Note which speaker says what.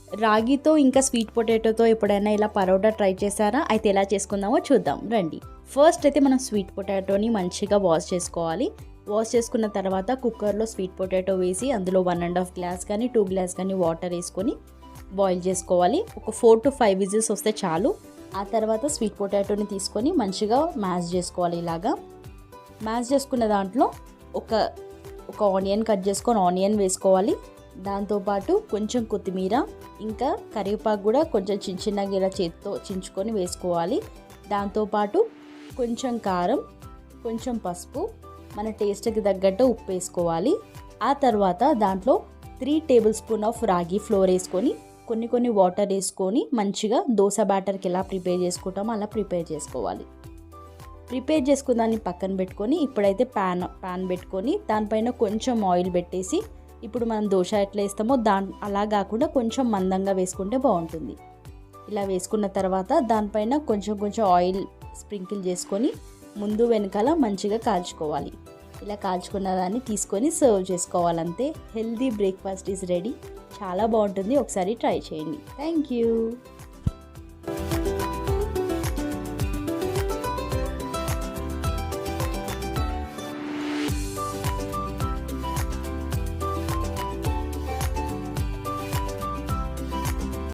Speaker 1: రాగితో ఇంకా స్వీట్ పొటాటోతో ఎప్పుడైనా ఇలా పరోటా ట్రై చేశారా? అయితే ఎలా చేసుకుందామో చూద్దాం రండి. ఫస్ట్ అయితే మనం స్వీట్ పొటాటోని మంచిగా వాష్ చేసుకోవాలి. వాష్ చేసుకున్న తర్వాత కుక్కర్లో స్వీట్ పొటాటో వేసి అందులో 1.5 గ్లాస్ కానీ 2 గ్లాస్ కానీ వాటర్ వేసుకొని బాయిల్ చేసుకోవాలి. ఒక 4 to 5 విజిల్స్ వస్తే చాలు. ఆ తర్వాత స్వీట్ పొటాటోని తీసుకొని మంచిగా మ్యాష్ చేసుకోవాలి. ఇలాగా మ్యాష్ చేసుకున్న దాంట్లో ఒక ఆనియన్ కట్ చేసుకొని ఆనియన్ వేసుకోవాలి. దాంతోపాటు కొంచెం కొత్తిమీర ఇంకా కరివేపాకు కూడా కొంచెం చిన్నగా ఇలా చేతితో చించుకొని వేసుకోవాలి. దాంతోపాటు కొంచెం కారం, కొంచెం పసుపు, మన టేస్ట్కి తగ్గట్టు ఉప్పు వేసుకోవాలి. ఆ తర్వాత దాంట్లో 3 టేబుల్ స్పూన్ ఆఫ్ రాగి ఫ్లోర్ వేసుకొని కొన్ని వాటర్ వేసుకొని మంచిగా దోశ బ్యాటర్కి ఎలా ప్రిపేర్ చేసుకుంటామో అలా ప్రిపేర్ చేసుకోవాలి. ప్రిపేర్ చేసుకున్న దాన్ని పక్కన పెట్టుకొని ఇప్పుడైతే ప్యాన్ పెట్టుకొని దానిపైన కొంచెం ఆయిల్ పెట్టేసి ఇప్పుడు మనం దోశ ఎట్లా వేస్తామో అలా కాకుండా కొంచెం మందంగా వేసుకుంటే బాగుంటుంది. ఇలా వేసుకున్న తర్వాత దానిపైన కొంచెం ఆయిల్ స్ప్రింకిల్ చేసుకొని ముందు వెనకాల మంచిగా కాల్చుకోవాలి. ఇలా కాల్చుకున్న దాన్ని తీసుకొని సర్వ్ చేసుకోవాలంతే. Healthy breakfast is ready. చాలా బాగుంటుంది, ఒకసారి ట్రై చేయండి. Thank you.